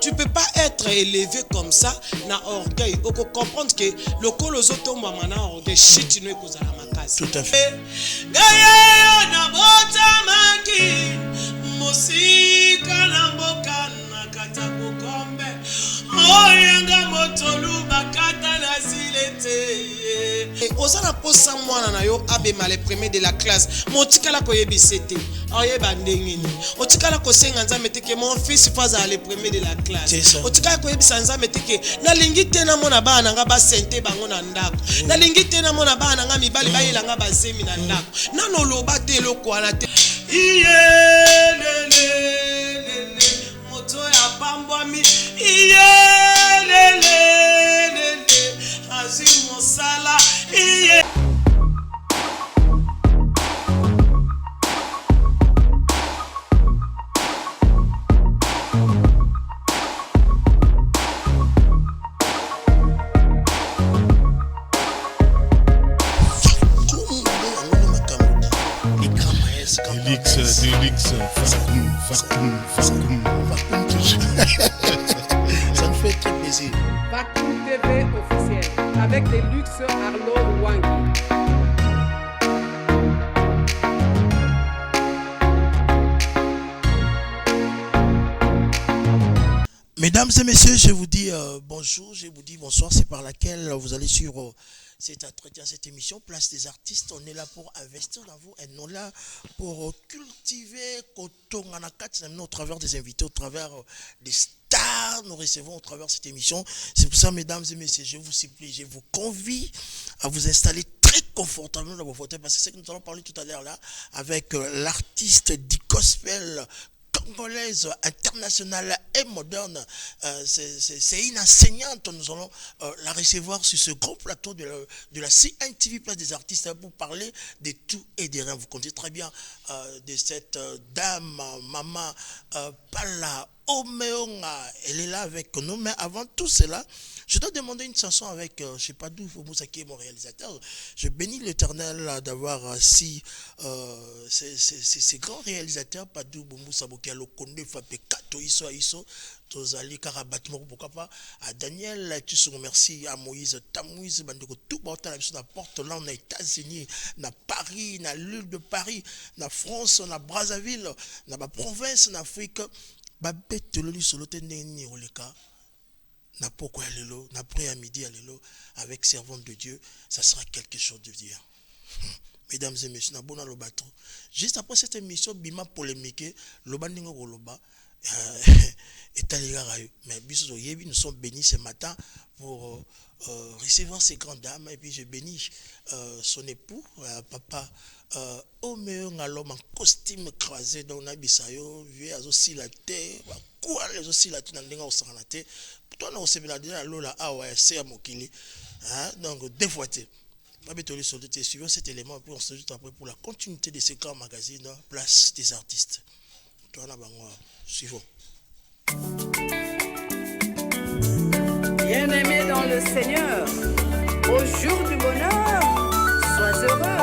Tu peux pas être élevé comme ça, na orgueil. On peut comprendre que le coloso tombe à mana orgueil, shit, nous écoutons la macase. Tout à fait. Gaye na bota maki, musika na mboka na katako kombe. Oyanga motolu bakata na silete. Osana posa mwana na yo abema le premier de la classe. Motikala koyebisete. Oyeba ndengeni. Otikala kosenga nzambe teke mon fils faza le premier de la classe. Otikala koyebisa nzambe teke nalingi tena mona bana nga ba sente bango na ndako. Nalingi tena mona bana nga mibali bayela nga bazemi na ndako. Nano loba te loko ana te. Moto ya pambwami. Azimosala. Ça me fait très plaisir. Vacuum TV officiel avec des luxe Arnaud Wangi. Mesdames et messieurs, je vous dis bonjour, je vous dis bonsoir. C'est par laquelle vous allez suivre cet entretien, cette émission Place des artistes. On est là pour investir dans vous et non là pour cultiver au travers des invités, au travers des stars. Nous recevons au travers de cette émission. C'est pour ça, mesdames et messieurs, je vous supplie, je vous convie à vous installer très confortablement dans vos fauteuils parce que c'est ce que nous allons parler tout à l'heure là avec l'artiste du gospel congolaise, internationale et moderne. C'est une enseignante. Nous allons la recevoir sur ce grand plateau de la CNTV Place des artistes pour parler de tout et de rien. Vous connaissez très bien de cette dame, maman Pala Omeonga. Elle est là avec nous. Mais avant tout cela, je dois demander une chanson avec, je ne sais pas d'où, Moussa qui est mon réalisateur. Je bénis l'Éternel d'avoir ces grands réalisateurs, Padou, Moussa Bokia, Lokonde, Fapé, Kato, Iso, Tozali, Karabatimo, pourquoi pas, à Daniel, tu se remercies, à Moïse, Tamouise, Bandeko, tout le temps, la porte là, on a États-Unis, na Paris, na l'île de Paris, na France, na Brazzaville, na ma province, en Afrique, Babette, Loli, Solote, Neni, Oleka. Na pourquoi allélo, na prière à midi allélo, avec servante de Dieu, ça sera quelque chose de dire. Mesdames et messieurs, na bona lobato. Juste après cette émission, bima polémique, lobandingo goloba, mais nous sommes bénis ce matin pour recevoir ces grandes dames et puis je bénis son époux, papa Omeonga, l'homme en costume croisé dans la bisayo, vieux aussi la terre, quoi les aussi la tête dans la terre. Toi, on s'est bien dit à l'eau là, ah ouais, c'est à Mokili. Donc, deux fois, suivant cet élément, puis on se dit après pour la continuité de ces grands magazines, Place des artistes. Toi, là, suivons. Bien-aimé dans le Seigneur, au jour du bonheur, sois heureux.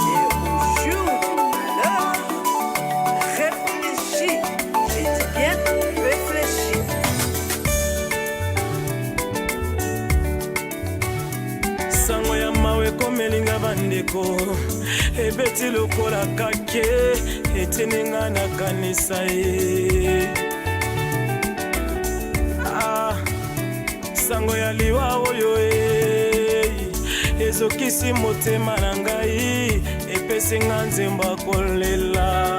Et au jour du malheur, réfléchis. J'ai dit bien, réfléchis. Sango ya mawe komelinga bandeko ebeti lokola kake eteninga na kanisa ye sango ya liwa oyo ezokisi motema na ngai epesi nga nzembo kolela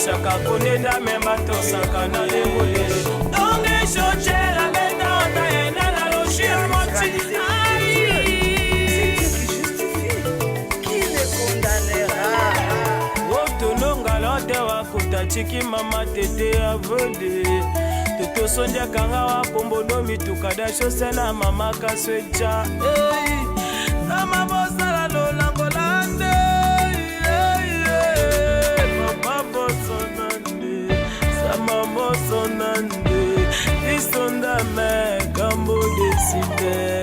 chaka koneda memba tosaka na debole donge chochela beta otayena na loshia moti otolonga lote wakuta chiki mama tete avode toto sonja kanga wa pombono mituka da shosela mama kaswecha sama bosala lolango lande mama bosonande sama bosonande isonda me kambo deside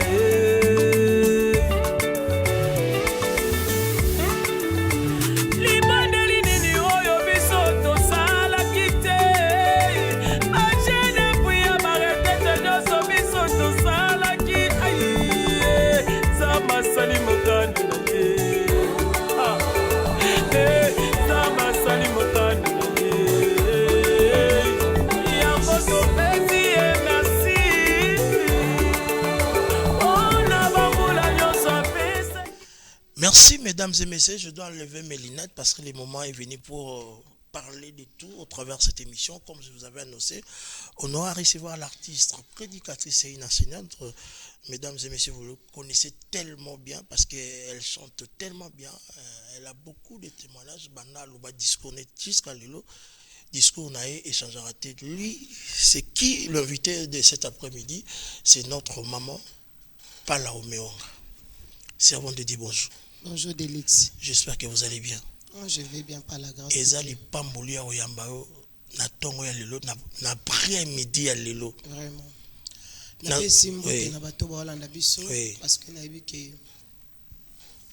Merci mesdames et messieurs, je dois enlever mes lunettes parce que le moment est venu pour parler de tout au travers de cette émission. Comme je vous avais annoncé, on aura recevoir l'artiste, prédicatrice et une enseignante. Mesdames et messieurs, vous le connaissez tellement bien parce qu'elle chante tellement bien. Elle a beaucoup de témoignages. Banal ou discours jusqu'à l'élo. Discours naé échangera tête. Lui, c'est qui l'invité de cet après-midi? C'est notre maman, Pala Omeonga. Servons de dire bonjour. Bonjour Delix. J'espère que vous allez bien. Oh, je vais bien par la grâce. Ezali pambolia oyambao na tongo ya lelo na prière midi ya lelo. Vraiment. Na besimbo te na bato ba Holanda biso parce que na yebi ke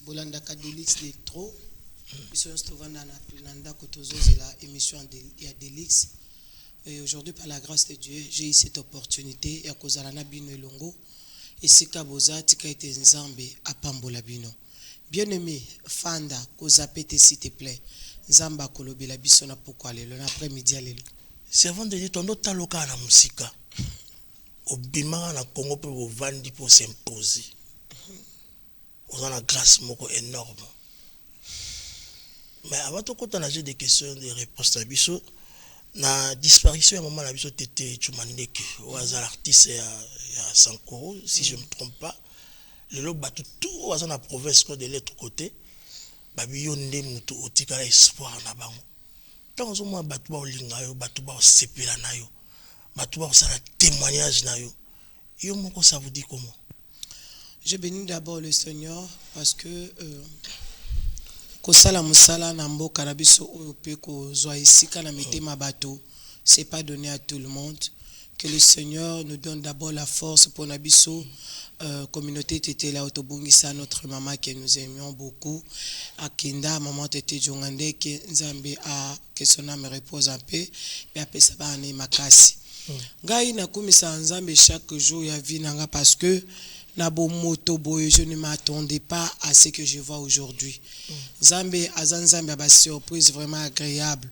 bolanda ka Delix de trop. Biso on se trouve na planda kotozo la émission ya Delix. Et aujourd'hui par la grâce de Dieu, j'ai eu cette opportunité ya kozala na bino elongo. Et sika bozati ka ete nzambe apambola bino. Bien-aimé, Fanda, kozapete s'il te plaît. Nzamba kolobela biso na pourquoi lelo na après-midi lelo. Servant de Dieu, ton autre taloka na musika. Obima na Congo pour vandi pour s'imposer. On a la grâce moko énorme. Mais avant tout quand on a des questions, des réponses à biso, na disparition à moment la biso tete Chumandeke, ou à l'artiste à Sankoro, si je ne me trompe pas. Le lot batu tout à la province de l'autre côté, babi yonde mutu otika espoir na bango. Tant que moi batu ba olinga yo, batu ba osepela na yo, batu ba osala témoignage na yo. Yo moko ça vous dit comment? Je bénis d'abord le Seigneur parce que kosala musala na mboka na biso oyo pe kozwa isika na mitema bato, c'est pas donné à tout le monde. Que le Seigneur nous donne d'abord la force pour Nabiso, communauté Tété la Otobungisa, notre maman que nous aimions beaucoup, à Kinda, maman Tété Djongande, que Nzambe a, que son âme repose en paix, et après ça va en makasi. Ngai na kumisa Nzambe chaque jour ya vie nanga parce que na bo moto boye, je ne m'attendais pas à ce que je vois aujourd'hui. Nzambe azanzambe a ba surprise vraiment agréable.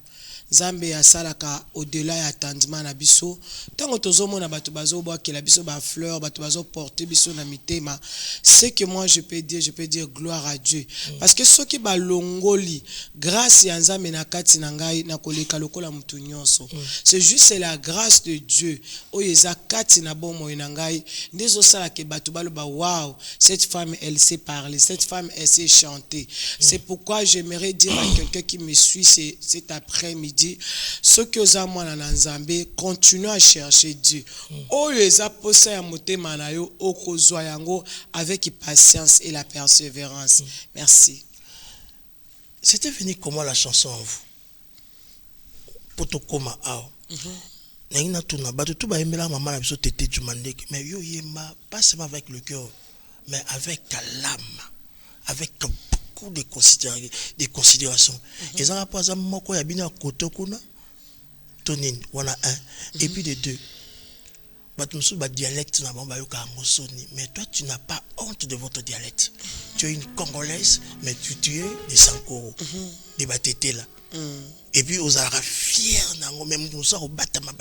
Zambé asalaka au-delà ya attendement na biso tango tozomona bato bazoboa ke la biso ba fleur bato bazo porter biso na mitema c'est que moi je peux dire gloire à Dieu parce que ceux qui ba longoli grâce ya Nzambe na kati na ngai na koleka lokola mutu nyonso c'est juste la grâce de Dieu oyeza kati na bomo na ngai ndezo sala ke bato baloba wow cette femme elle sait parler cette femme elle sait chanter c'est pourquoi j'aimerais dire à quelqu'un qui me suit cet après-midi ceux qui osent moi na Nzambe continuent à chercher Dieu. Oyeza posa ya motema na yo okozwa yango avec patience et la persévérance. Merci. C'était venu comment la chanson en vous? Potokoma ao. Nangina tuna bato tout ba emela maman na biso Tété Djumandeke mais yo yema pas seulement avec le cœur mais avec l'âme, avec des considérations. Et ça pas ça moko ya bina kotokuna tonine wana un et puis de deux. Batumsu ba dialecte na bamba yo ka ngosoni mais toi tu n'as pas honte de votre dialecte. Tu es une Congolaise mais tu es des Sankoro. Des Batété là. Et puis aux ara fier nango même nous ça au batama.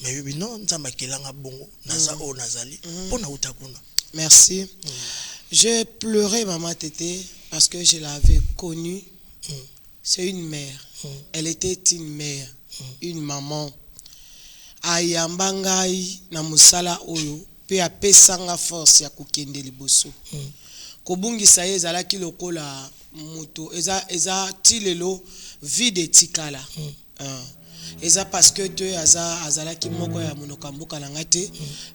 Mais oui non nzamba kelanga bongo naza o nazali pona utakuna. Merci. J'ai pleuré maman Tété parce que je l'avais connue c'est une mère. Elle était une mère, une maman. Ayamba ngai na musala oyo pe apesanga force ya kokende liboso. Kobungisa ye ezalaki lokola moto eza tilelo vide tikala. Eza parce que Dieu azalaki moko ya monoka mboka na ngate,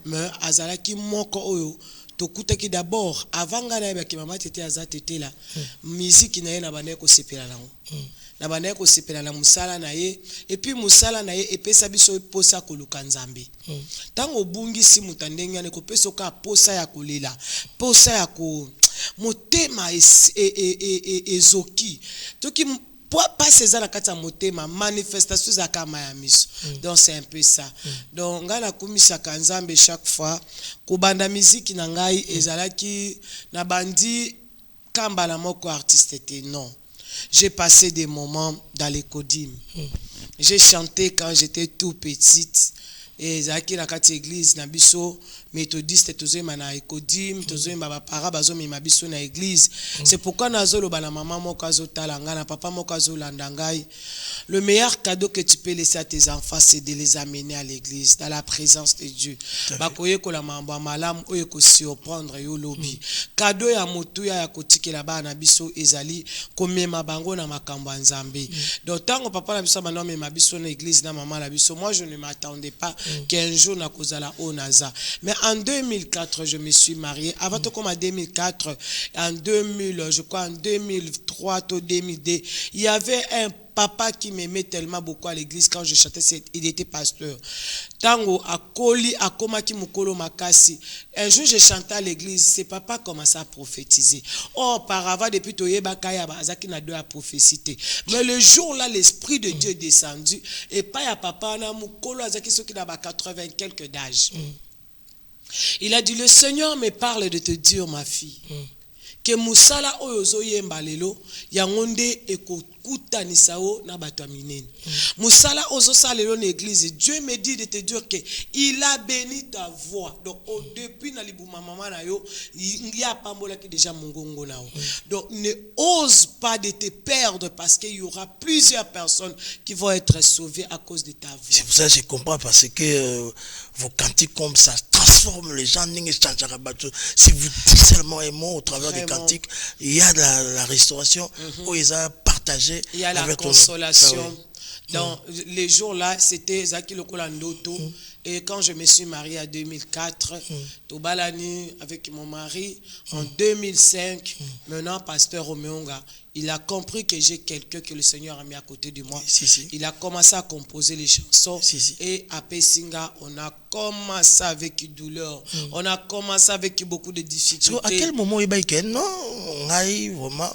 mais azalaki moko oyo tokutaki d'abord avant nga na yebaki mama tete aza tete la musique na ye na bana ko sepela nango. Na bana ko sepela na musala na ye et puis musala na ye epesa biso posa koluka nzambe. Tango bungisi mutandenge ne ko pesa ka posa ya kolela, posa ya ko motema ezoki. Toki pas ces la kata motema manifestation za kama ya miso. Donc c'est un peu ça. Donc ngala kumisa kanzambe chaque fois kubanda musique na ngai ezalaki na bandi kambala moko artiste te non. J'ai passé des moments dans les Kodim. J'ai chanté quand j'étais tout petite. Et zaki na kati église na biso méthodiste tozema na Kodim, tozema ba para bazo mi mabiso na église. C'est pourquoi nazolo bana maman moko azotala na papa moko azolanda ngai. Le meilleur cadeau que tu peux laisser à tes enfants, c'est de les amener à l'église, dans la présence de Dieu. Bakoye ko la mambo malam oye ko surprendre yo lobi. Cadeau ya motu ya kotikela bana biso ezali komema bango na makambo nzambe. Donc tango papa na biso bana mema biso na église na maman la biso, moi je ne m'attendais pas qu'un jour na kozala onaza. Mais en 2004, je me suis marié. Avant tout comme en 2004, en 2000, je crois en 2003 ou 2002, il y avait un papa qui m'aimait tellement beaucoup à l'église quand je chantais, il était pasteur. Tango akoli akoma ki mukolo makasi. Un jour je chantais à l'église, c'est papa commençait à prophétiser. Oh, auparavant depuis toyeba kaya bazaki na deux à prophéciter. Mais le jour là l'esprit de Dieu est descendu et pas ya papa na mukolo azaki soki na ba 80 quelques d'âge. Il a dit le Seigneur me parle de te dire ma fille. Que musala oyozo yemba lelo yangonde ekokutanisao na bato minene. Musala ozo salelo na église, Dieu me dit de te dire que il a béni ta voix. Donc depuis na libuma mama na yo ya pambola ki déjà mongongo na yo. Donc ne ose pas de te perdre parce qu'il y aura plusieurs personnes qui vont être sauvées à cause de ta voix. C'est pour ça que je comprends parce que vos cantiques comme ça transforment les gens. Si vous dites seulement un mot au travers des cantiques, il y a la restauration où ils ont partagé. Il y a la consolation. Dans les jours-là, c'était Zaki Lokolandoto. Et quand je me suis marié en 2004, Tobalani avec mon mari, en 2005, maintenant, pasteur Roméonga, il a compris que j'ai quelqu'un que le Seigneur a mis à côté de moi. Il a commencé à composer les chansons. Et à Pessinga, on a commencé avec douleur. On a commencé avec beaucoup de difficultés. À quel moment il y a non, vraiment,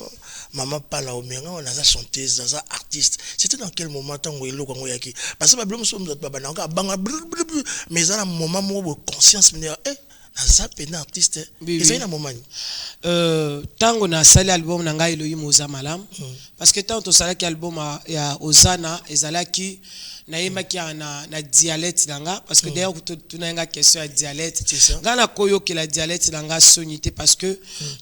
maman parle au mien, on a chanteuse, on a artiste. C'était dans quel moment tant où il y a qui? Parce que ma blonde sommes mais à un moment où conscience me dit ça peine artiste. C'est un moment. Tango na sali album na ngai Elohim oza malam parce que tant to sala ki album ya Ozana ezalaki na yema ki na dialecte nanga parce que d'ailleurs tunanga question ya dialecte ngana koyo ki la dialecte nanga sonité parce que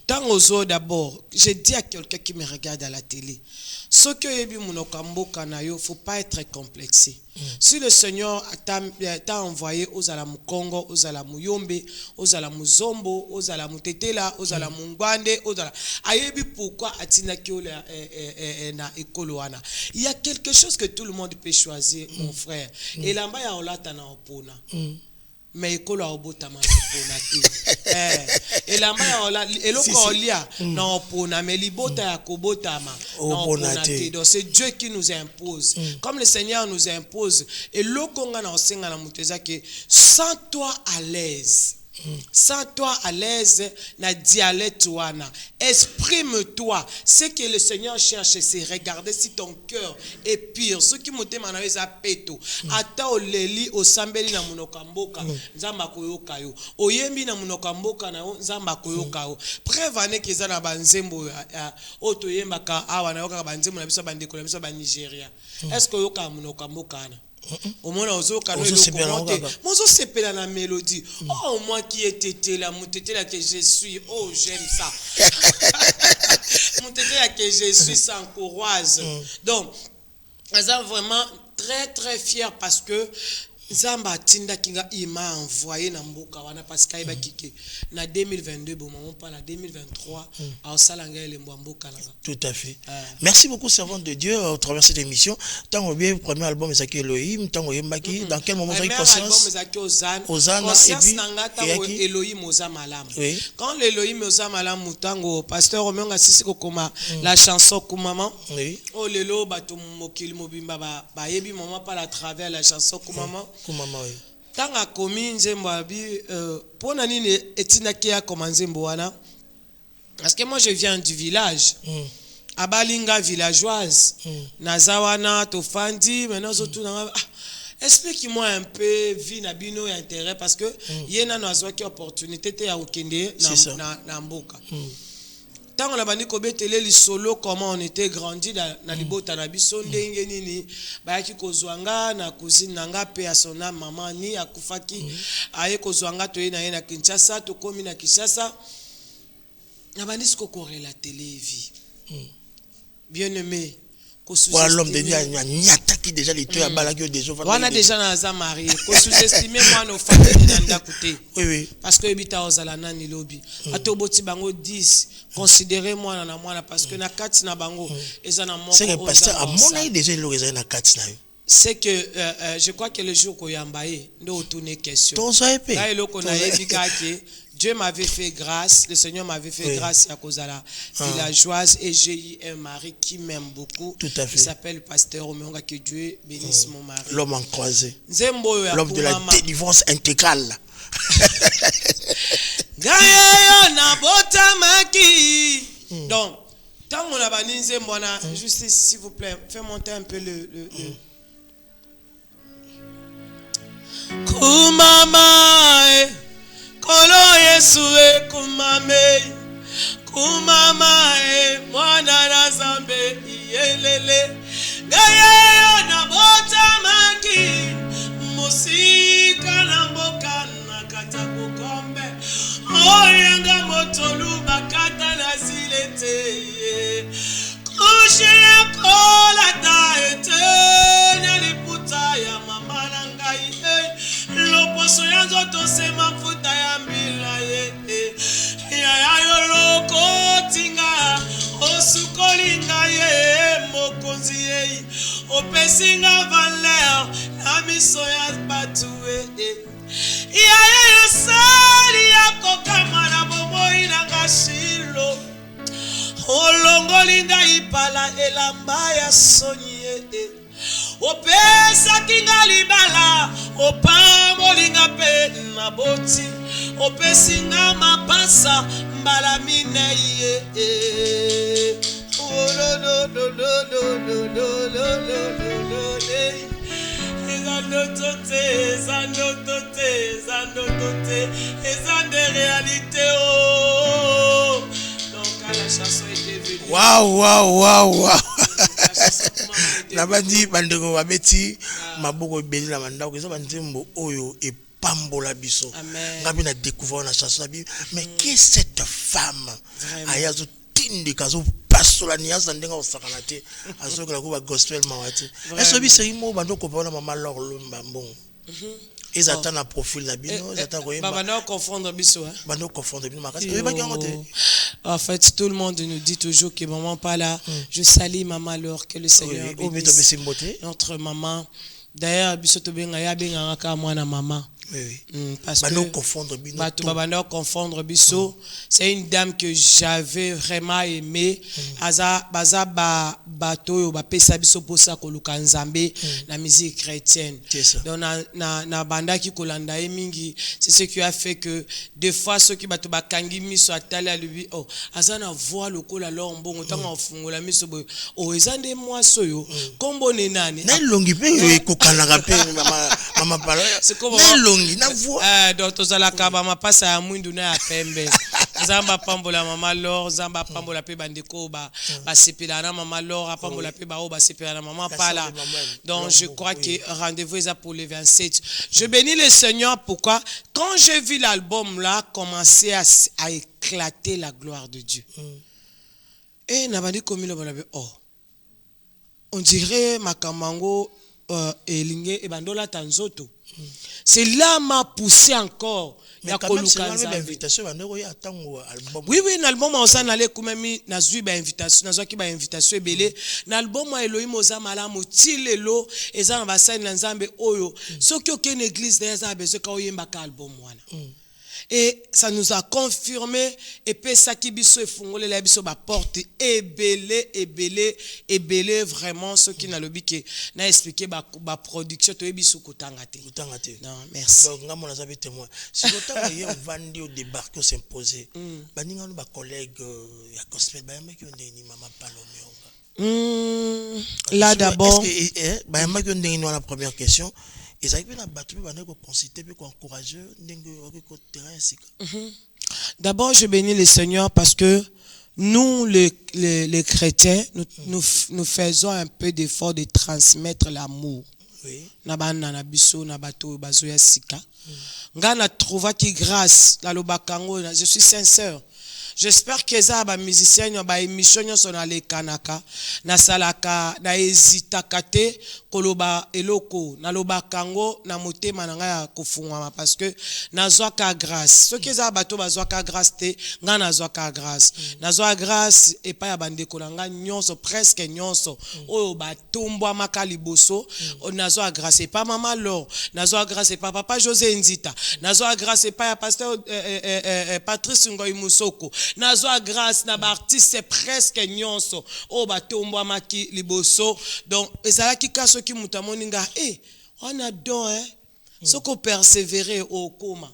tango zo d'abord je dis à quelqu'un qui me regarde à la télé ce que yebi munokambo kanayo faut pas être complexé. Si le Seigneur t'a envoyé aux ala Mukongo, aux ala Muyombe, aux ala Muzombo, aux ala Mutetela, aux ala Mungwande, aux ala ayebi pourquoi atina kiola na ekoloana. Il y a quelque chose que tout le monde peut choisir, mon frère. Et là-bas ya olata na opona. Mais ekolo obotama na opona te. Et là-bas ya ola eloko olia na opona mais libota ya kobotama na opona te. Donc c'est Dieu qui nous impose. Comme le Seigneur nous impose et lokonga na osenga na muteza que sans toi à l'aise. Sans toi à l'aise, na dialecte wana. Exprime-toi. Ce que le Seigneur cherche, c'est regarder si ton cœur est pur. Ce qui m'ont manawe za peto. Ata o leli o sambeli na munokamboka. Nzamba koyoka yo. Oyembi na munokamboka na nzamba koyoka yo. Prévane ke za na banzembo oto yemba ka awa na yoka banzembo na biso bandeko na biso ba Nigeria. Est-ce que yoka munokamboka na? Au moins ozo kano mozo sepela na mélodie. Oh moi qui était là, mutete là que je suis. Oh j'aime ça. que je suis sans courroise. Donc, nous sommes vraiment très très fiers parce que Zamba Tinda Kinga m'a envoyé dans Mboka wana parce qu'il va kické na 2022 bon moment pas la 2023 à Salanga et Mboka là. Tout à fait. Merci beaucoup servant de Dieu au travers cette émission. Tant au bien premier album Ezaki Elohim, tant au Yembaki dans quel moment vous avez conscience? Album Ezaki Ozan. Conscience nanga tango Elohim Oza Malam. Oui. Quand l'Elohim Oza Malam mutango pasteur Roméo Ngasisi kokoma la chanson Koumama. Oui. Oh lelo bato mokili mobimba ba yebi maman par à travers la chanson Koumama. Koumama oui. Tanga komi nzembo abi pona nini etinaki ya koma nzembo wana parce que moi je viens du village abalinga villageoise nazawana tofandi maintenant surtout explique-moi un peu vie na bino et intérêt parce que yena nazwa ki opportunité te ya okende na mboka tant on a bani kobetele lisolo comment on était grandi na libota na biso ndenge nini bayaki kozwanga na cousine nanga pe ya sona maman ni akufaki aye kozwanga to ye na Kinshasa to komi na Kinshasa na bani siko korelater vie bien aimé voilà l'homme de Dieu a nyataki déjà les tueurs à balagio déjà on a déjà naza marié ko sous-estimer moi nos familles nanda côté oui parce que ebita ozala nani lobi atoboti bango 10 considérez moi na moi parce que na kati na bango ezana moko c'est que pasteur a mon avis déjà il aurait na kati na c'est que je crois que le jour ko yambaye ndo tourner question ton ça épée là eloko na yebika ke Dieu m'avait fait grâce, le Seigneur m'avait fait grâce à cause de la villageoise et j'ai eu un mari qui m'aime beaucoup. Tout à fait. Il s'appelle Pasteur Omeonga, que Dieu bénisse mon mari. L'homme en croisé. L'homme de la délivrance intégrale. Donc, tant qu'on a banni Nzembo, juste s'il vous plaît, fais monter un peu le... Kumama Kolo Yesu kumame kumama mwana na zambe yelele gaye na bota maki musika na mboka na kata kukombe oyanga motolu bakata na zilete kushia kola taete na liputa ya mama na ngai loposo ya nzoto se mafuta ya mbila ya yoloko tinga osukolinga ye mokonzi ye opesinga valeur na miso ya batu ya yosali ya kokama na bomoi na ngashilo olongolinga ipala elamba ya soni opesa kinga libala opambolinga pe na boti opesinga mapasa mbala mine ye ezande réalité donc la chanson était venue waouh nabandi bandeko babeti maboko ebeli na bandako eza banzembo oyo epambola biso ngabi na découvrir na chanson nabi mais qui est cette femme ayazo tindika zo pasola niaza ndenga osakana te azokola ko ba gospel mawati eso biseri mo bandoko pona mama Laure Lumba mbongo ezata na profil na bino ezata koyeba bana confondre biso hein bana confondre bino makasi oyeba ki ngote. En fait tout le monde nous dit toujours que maman pas là je salue maman Laure que le Seigneur bénisse notre maman d'ailleurs biso to benga ya benga ka mwana maman. Parce que confondre biso c'est une dame que j'avais vraiment aimé baza bato ba pesa biso posa koluka nzambe la musique chrétienne donc na banda ki kolanda mingi c'est ce qui a fait que des fois ceux qui bato bakangi miso atala lui oh azana voix lokola lombongo tanga ofungola miso oh ezande moi soyo kombo ne nani na longi pe kokana pe mama palo c'est comme na voix donc tozala kaba mapasa ya mwindu na ya pembe zamba pambola mama Laure zamba pambola pe bandeko ba sepela na mama Laure pambola pe ba o ba sepela na mama pala donc je crois que rendez-vous est pour le 27 je bénis le Seigneur pourquoi quand j'ai vu l'album là commencer à éclater la gloire de Dieu Et nabandi komilo banabe oh. On dirait Makamango Elinge et Bandola Tanzoto. C'est là m'a poussé encore. Mais quand même, c'est l'invitation, oui, oui, l'album on s'en allait comme mi nazui ba invitation, nazwa ki ba invitation ebele. L'album moi Elohim oza malamu tilelo eza na basani na Nzambe oyo. Soki aucune église d'ailleurs a besoin ka oyemba ka album wana. Et ça nous a confirmé et puis ça qui biso efungole la biso ba porte ebele vraiment ce qui n'a le bique n'a expliqué ba production to biso kotanga te. Non, merci. Donc nga mona zabe témoin. Si autant hier vandi au débarque au s'imposer. Ba ninga no ba collègue ya gospel ba yamba ki ndeni mama Palomé. Là d'abord ba yamba ki ndeni la première question. Ils arrivent à battre, ils vont consulter, ils vont encourager. D'abord, je bénis le Seigneur parce que nous, les chrétiens, nous faisons un peu d'effort de transmettre l'amour. Oui. Ngana trouva qui grâce, je suis sincère. J'espère que ça ba musicien ba émission nyoso na le kanaka na salaka na hésita kate koloba eloko na loba kango na motema na nga kofungwa parce que nazwa ka grâce ce que ça bato bazwa ka grâce te nga nazwa ka grâce nazwa grâce et pas ya bandeko na nga nyonso presque nyonso oyo batombwa makaliboso nazwa grâce et pas maman Laure nazwa grâce et pas papa José Nzita nazwa grâce et pas ya pasteur Patrice Ngoyi Musoko nazwa grâce na ba artiste presque nyonso o batombo maki liboso donc ezala ki kaso ki mutamoninga on a don soko persévérer au coma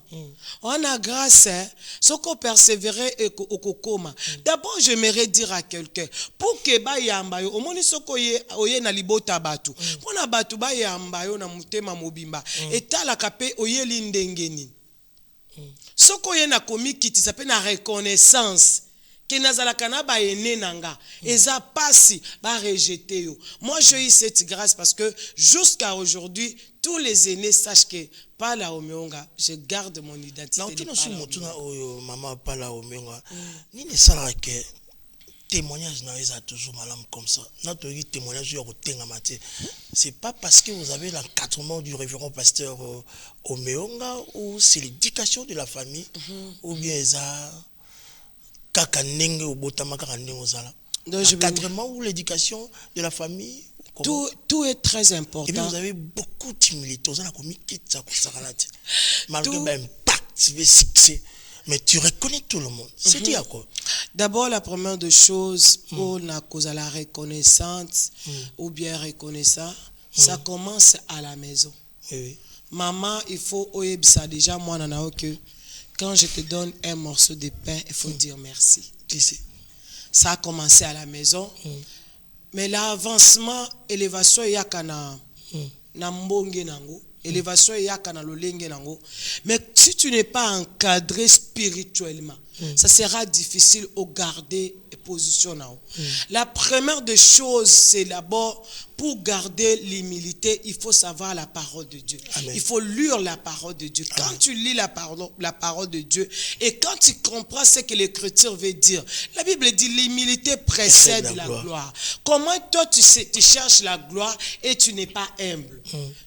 on a grâce soko persévérer au coma d'abord j'aimerais dire à quelqu'un pour que ba yamba yo omoni soko oye na libota batu pona batu ba yamba yo na mutema mobimba etala kape oye lindengeni soko ye na komikiti ça peut na reconnaissance que nazalaka na ba ene nanga eza pasi ba rejeter yo. Moi j'ai eu cette grâce parce que jusqu'à aujourd'hui tous les aînés sachent que pas la omeonga je garde mon identité. Non tu no su motuna oyo mama pas la omeonga ni ne sala que témoignage na eza toujours malam comme ça. Notre témoignage yo kotenga maté. C'est pas parce que vous avez l'encadrement du révérend pasteur Omeonga ou c'est l'éducation de la famille ou bien eza kaka ndenge obotama kaka ndenge ozala. L'encadrement ou l'éducation de la famille. Tout est très important. Et puis vous avez beaucoup d'humilité. Vous avez malgré l'impact, le succès. Mais tu reconnais tout le monde. C'est dit à quoi? D'abord, la première des choses, pour la cause à la reconnaissance ou bien reconnaissant, ça commence à la maison. Oui. Maman, il faut ça déjà, moi, que quand je te donne un morceau de pain, il faut dire merci. Tu sais. Ça a commencé à la maison. Mais l'avancement, élévation, il y a kana mbonge nango. Élévation, il y a kana lolenge nango. Mais si tu n'es pas encadré spirituellement, ça sera difficile au garder position. La première des choses, c'est d'abord, pour garder l'humilité, il faut savoir la parole de Dieu. Amen. Il faut lire la parole de Dieu. Amen. Quand tu lis la parole de Dieu et quand tu comprends ce que l'Écriture veut dire, la Bible dit l'humilité précède la gloire. Comment toi tu cherches la gloire et tu n'es pas humble?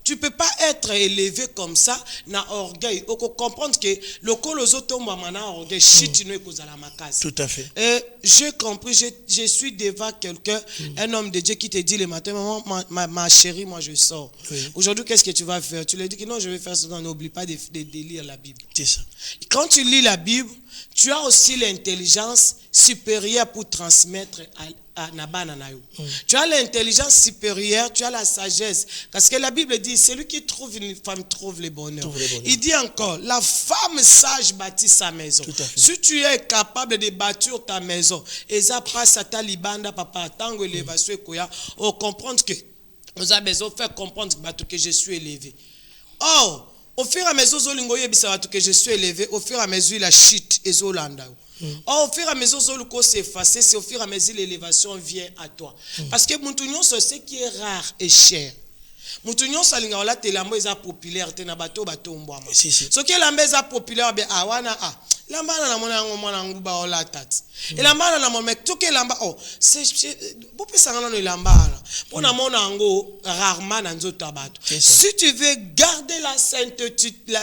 Tu ne peux pas être élevé comme ça, na orgueil. Il faut comprendre que le colosoto mana orgueil, tout à fait. Et j'ai compris, je suis devant quelqu'un, un homme de Dieu qui te dit le matin, maman, ma chérie, moi je sors. Oui. Aujourd'hui, qu'est-ce que tu vas faire? Tu lui dis que non, je vais faire ça. N'oublie pas de lire la Bible. C'est ça. Quand tu lis la Bible, tu as aussi l'intelligence supérieure pour transmettre à Nabana Nayo. Tu as l'intelligence supérieure, tu as la sagesse. Parce que la Bible dit, celui qui trouve une femme trouve le bonheur. Il dit encore, la femme sage bâtit sa maison. Si tu es capable de bâtir ta maison, et ça passe à ta libanda, papa, tango élévation, on comprend que nous avons besoin de faire comprendre que je suis élevé. Oh, au fur et à mesure que je suis élevé, au fur et à mesure la chute est Zolanda. Au fur et à mesure que c'est effacé, c'est au fur et à mesure l'élévation vient à toi. Parce que Moutounion, c'est ce qui est rare et cher. Moutounion, ça te la est populaire, te na bato bato mbwama. Ce qui est la mesa populaire, ben awana Lamba na mona ngo mona nguba ola tati. Et lamba na mon mec tout que lamba oh c'est vous pouvez sangana no lamba na. Pona mona ngo rarement na nzoto abato. Si tu veux garder la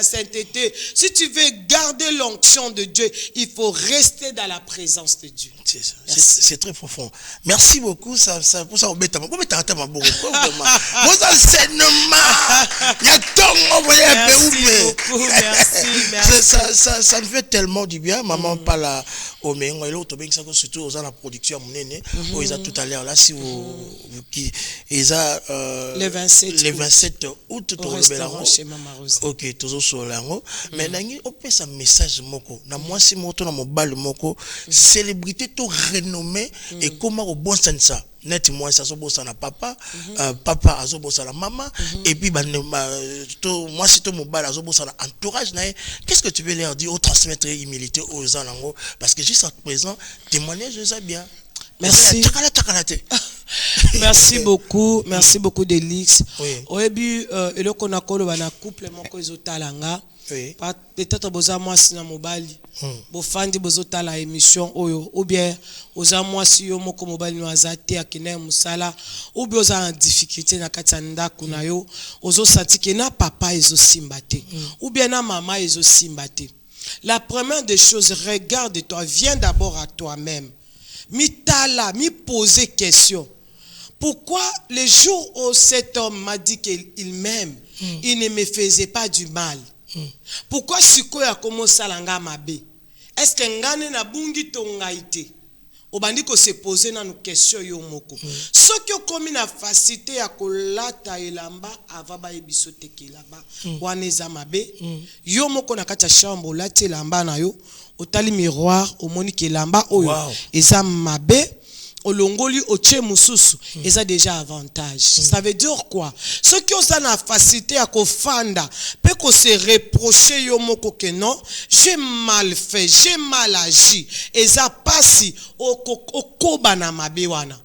sainteté, si tu veux garder l'onction de Dieu, il faut rester dans la présence de Dieu. C'est très profond. Merci beaucoup. Ça pour ça on met beaucoup mais t'as ma beaucoup. Vous enseignement. Il y a tant envoyé un peu où ça me fait tellement du bien. Maman parle au Mengo et l'autre bien que ça surtout aux la production monene. Ils a tout à l'heure là si vous qui ils a le 27 août au restaurant chez Maman Rose. OK, toujours sur l'ango. Mais nangi on peut ça message moko. Na moi si moto na mobile moko célébrité tout renommé et comment au bon sens ça. Net moi ça so bossa na papa papa azo bossa la maman et puis moi si to mobile azo bossa na entourage na qu'est-ce que tu veux leur dire au transmettre humilité aux gens lango parce que juste à présent témoignage ça bien. Merci. Merci beaucoup Delix. Au début et le qu'on a collé na couple moko ezotalanga. Oui. Peut-être boza moi si na mobile bo fandi bozota la émission oyo ou bien oza moi si yo moko mobile no azate akina musala ou bien oza en difficulté na katanda kuna yo ozo senti na papa ezo simbate ou bien na maman ezo simbate. La première des choses, regarde-toi, viens d'abord à toi-même. Mi poser question. Pourquoi les jours où cet homme m'a dit qu'il m'aime, il ne me faisait pas du mal? Pourquoi siko ya komo salanga mabe? Est-ce que ngane na bungi tongaite? Obandi ko se poser na nous question yo moko. Ce qui komi na facilité ya kolata elamba avaba ebiso teke laba waneza mabe. Yo moko na kata chambre lati elamba na yo, otali miroir omoni ke lamba oyo eza mabe. Olongoli oche mususu eza déjà avantage. Ça veut dire quoi? Ceux qui ont la facilité à kofanda peut qu'on se reprocher yo moko que non, j'ai mal fait, j'ai mal agi. Eza pasi okoba na mabe wana.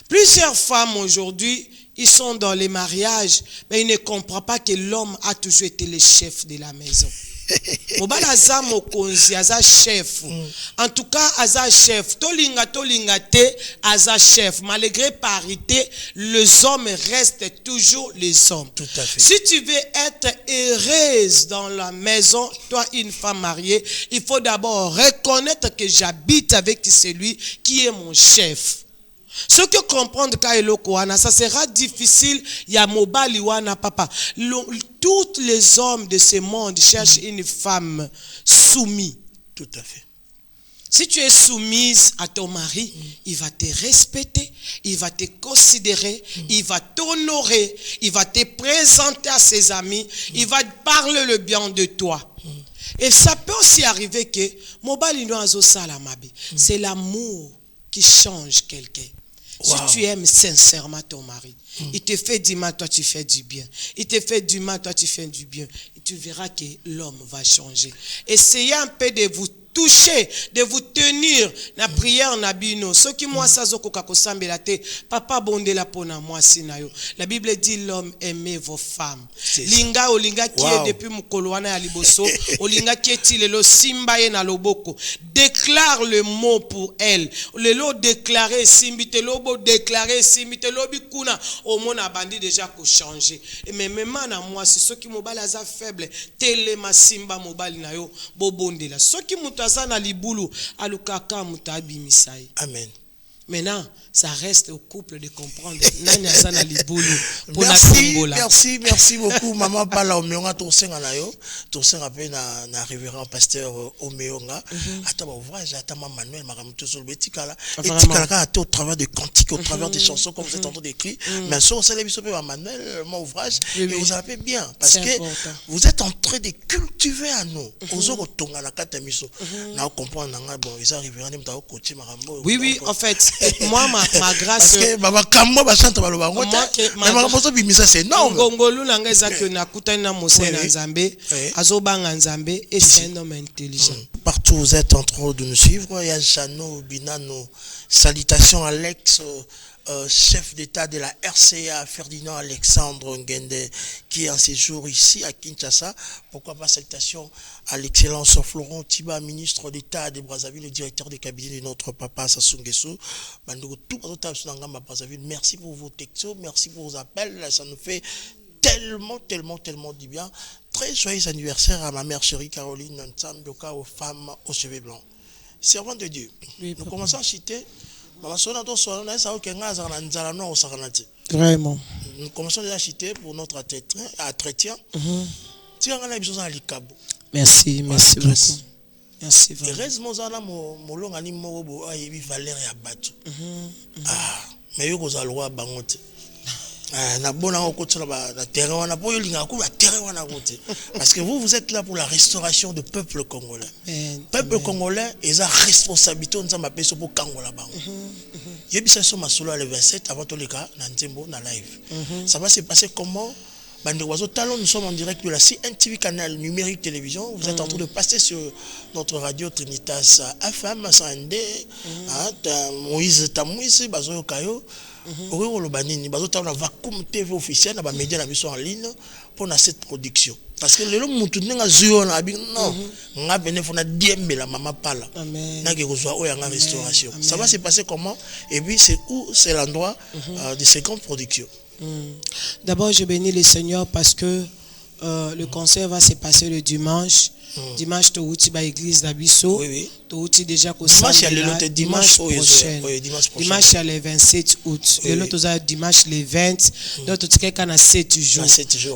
Plusieurs femmes aujourd'hui, ils sont dans les mariages, mais ils ne comprennent pas que l'homme a toujours été le chef de la maison. Mobala za mokonzi aza chef. En tout cas aza chef. Tolinga te aza chef. Malgré parité, les hommes restent toujours les hommes. Tout à fait. Si tu veux être heureuse dans la maison, toi une femme mariée, il faut d'abord reconnaître que j'habite avec celui qui est mon chef. Ce que comprendre ça sera difficile. Il y a mobali wana papa. Tous les hommes de ce monde cherchent une femme soumise. Tout à fait. Si tu es soumise à ton mari, il va te respecter, il va te considérer, il va t'honorer, il va te présenter à ses amis, il va parler le bien de toi. Et ça peut aussi arriver que mobali no azo salamabe. C'est l'amour qui change quelqu'un. Si tu aimes sincèrement ton mari, il te fait du mal, toi tu fais du bien. Il te fait du mal, toi tu fais du bien. Et tu verras que l'homme va changer. Essayez un peu de vous toucher, de vous tenir na prière na bino. Ce qui moi ça zokoka kosambela te, papa bonde la pona moi sinayo. La Bible dit l'homme aimez vos femmes. Linga olinga qui est depuis mukolo wana ya liboso, olinga qui est lelo simba ye na loboko. Déclare le mot pour elle. Lelo déclarer simbite lobo déclarer simbite lobi kuna au mona bandi déjà ko changer. Et mais même na moi si ceux qui mobala za faible, telema simba mobali na yo bobonde la. Ceux qui Tazana libulu alukaka mutabi misai. Amen. Maintenant, ça reste au couple de comprendre. Merci beaucoup. Maman parle au Meonga, Tosenga Nayo, Tosenga pe na révérend pasteur Omeonga. Attends, ouvrage, attends, Manuel, Maramuto Solbetikala. Et Tikala au travers de cantiques, au travers des chansons, comme vous êtes en train d'écrire. Mais sur le bisopé Manuel, mon ouvrage, et vous avez bien. Parce que vous êtes en train de cultiver à nous. Aux autres, Tonga, la Katamiso. Nous comprenons, bon, ils arrivent à nous côté Marambo. Oui, en fait. Moi, ma grâce. Parce que Baba Kambo va chanter le bango. Mais ma grâce bimisa c'est énorme. Ngongolu nanga ezaki na kutana na Mose na Nzambe, azobanga Nzambe et c'est un homme intelligent. Partout partout où vous êtes en train de nous suivre. Il y a Jano, Binano, salutations à l'ex chef d'État de la RCA, Ferdinand Alexandre Ngende, qui est en séjour ici à Kinshasa. Pourquoi pas salutations à l'excellence Florent Tiba, ministre d'État de Brazzaville, le directeur de cabinet de notre papa Sassou Nguesso. Merci pour vos textos, merci pour vos appels. Ça nous fait tellement du bien. Très joyeux anniversaire à ma mère chérie Caroline Nsamdoka, aux femmes aux cheveux blancs. Servant de Dieu. Oui, nous commençons à citer. Vraiment. Nous commençons déjà à citer pour notre entretien. Merci beaucoup. Merci vraiment. Heureusement, parce que vous êtes là pour la restauration du peuple congolais. Peuple congolais est la responsabilité de ma personne pour Kangola bango. Yebisa so masolo le 27 avant tous les cas na Nzembo na live. Ça va se passer comment? Nous sommes en direct de la CNTV canal numérique télévision. Vous êtes en train de passer sur notre radio Trinitas FM 100D. Moïse Tamouisi Bazoyo Kayo. La Vacuum TV officielle, la média la mission en ligne pour cette production. Parce que les gens qui ont la maman parle. Restauration. Ça va se passer comment? Et puis c'est où? C'est l'endroit de ces grandes productions. D'abord, je bénis le Seigneur parce que le concert va se passer le dimanche. Dimanche, tu es à l'église d'Abisso. Oui. Tu es déjà au dimanche prochain. Dimanche, il y a le 27 août. Et l'autre, dimanche, le 20. Donc, tu es à 7 jours.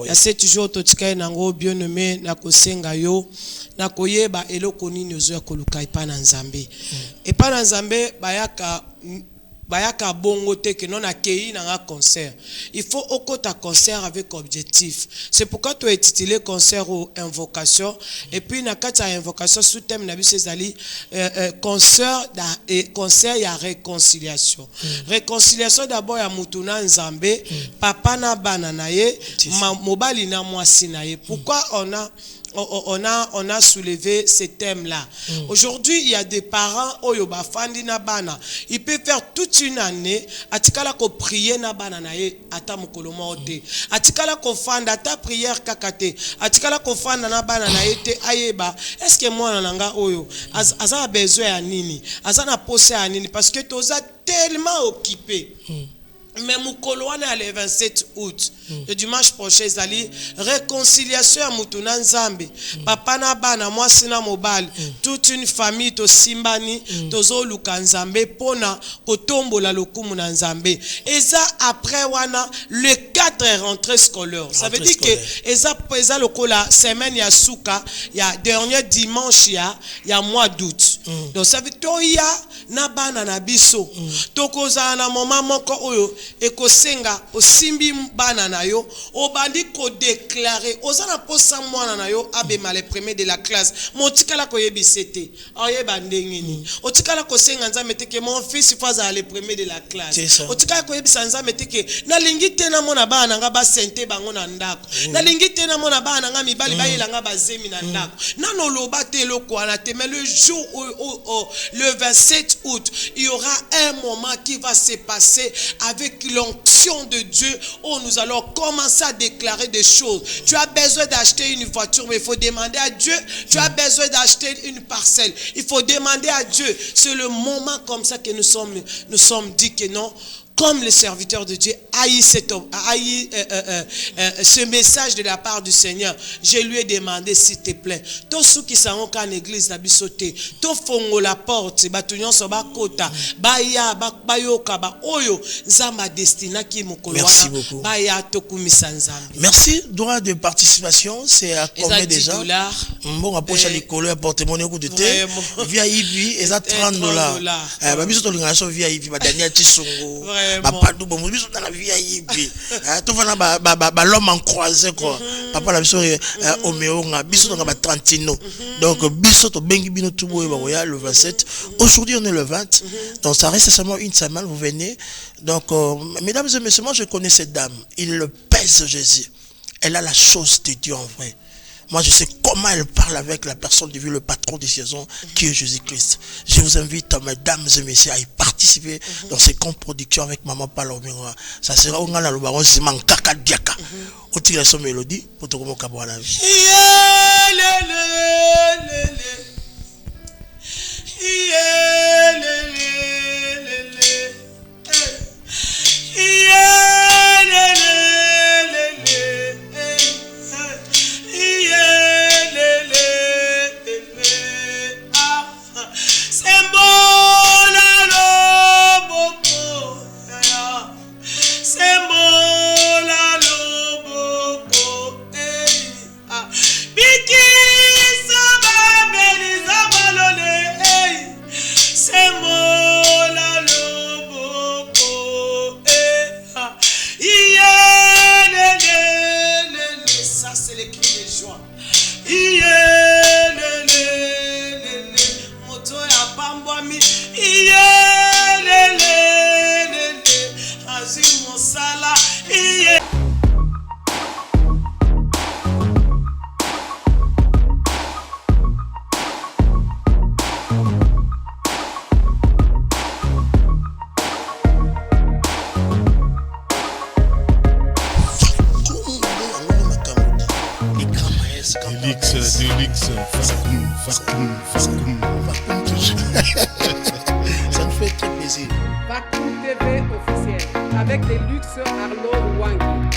Il y a 7 jours, tu es bien nommé, na kosenga yo, na koyeba, eloko nini ozo ya koluka epa na Nzambe. Epa na Nzambe, bayaka bongo te que non accueilli dans un concert. Il faut au côté concert avec objectif. C'est pourquoi tu as intitulé concert ou invocation et puis na kata invocation sous thème na biso ezali concert ya réconciliation. Réconciliation d'abord ya mutuna Nzambe, papa na bana na ye, mobali na mwasi na ye. Pourquoi on a soulevé ce thème-là. Aujourd'hui, il y a des parents oyoba fandi na bana. Il peut faire toute une année atikala ko prier na bana na ye ata mukolo mote. Atikala ko fanda ata prière kakate. Atikala ko fanda na bana na ye te ayeba. Est-ce que moi nanga oyo aza besoin ya nini? Aza na pose ya nini parce que toza tellement occupé. Mais mukolo wana le 27 août, le dimanche prochain, zali réconciliation à Mutuna Nzambe. Papa na bana mwasi na mobali, toute une famille to simbani, tozo luka Nzambe pona kotombola lokumu na Nzambe. Eza après wana le 4 rentrée scolaire. Ça veut dire que eza lokola semaine ya suka, ya dernier dimanche ya mois d'août. Donc ça veut dire na bana na biso. Tokoza na moment moko oyo ekosenga osimbi bana na yo obandi ko déclarer ozana posa mwana na yo abema les premiers de la classe motikala ko yebisete ayeba ndengeni otikala ko senga Nzambe te ke mon fils faza les premiers de la classe otikala ko yebisa Nzambe te ke nalingi te na mona bana nga ba sente bango na ndako nalingi te na mona bana nga mibali bayela nga bazemi na ndako nano loba te loko ana te mais le jour le 27 août il y aura un moment qui va se passer avec l'onction de Dieu où nous allons commencer à déclarer des choses. Tu as besoin d'acheter une voiture, mais il faut demander à Dieu. Tu as besoin d'acheter une parcelle. Il faut demander à Dieu. C'est le moment comme ça que nous sommes dit que non. Comme le serviteur de Dieu haït ce message de la part du Seigneur, je lui ai demandé s'il te plaît, tous ceux qui sont en église d'abisoté, tous fongo la porte, batunyon soba kota, baya bayoka ba oyo nzamba destina ki mukolo wana baya tokumisa Nzambe. Merci. Droit de participation, c'est à combien déjà? Bon, approche à l'école, porte-monnaie coup de thé. VIP, et ça $30. Babiso to l'ingration VIP, ba Daniel Chisongo. Papa tout bon biso dans la VIP to fana ba l'homme en croisé quoi papa la biso omeo nga biso dans ba Trentino donc biso to bengi bino tout boye ba le 27 aujourd'hui on est le 20 donc ça reste seulement une semaine vous venez donc mesdames et messieurs moi je connais cette dame il le pèse Jésus elle a la chose de Dieu en vrai Moi, je sais comment elle parle avec la personne de vie, le patron des saisons, qui est Jésus-Christ. Je vous invite, mesdames et messieurs, à y participer dans ces comptes productions avec Maman Palomira. Ça sera au Ngana Lubaron, c'est Mankaka Diaka. Au tir son mélodie, pour te remonter à la vie. Ça nous fait très plaisir. Vacuum TV officiel avec des luxe Arnaud Wangi.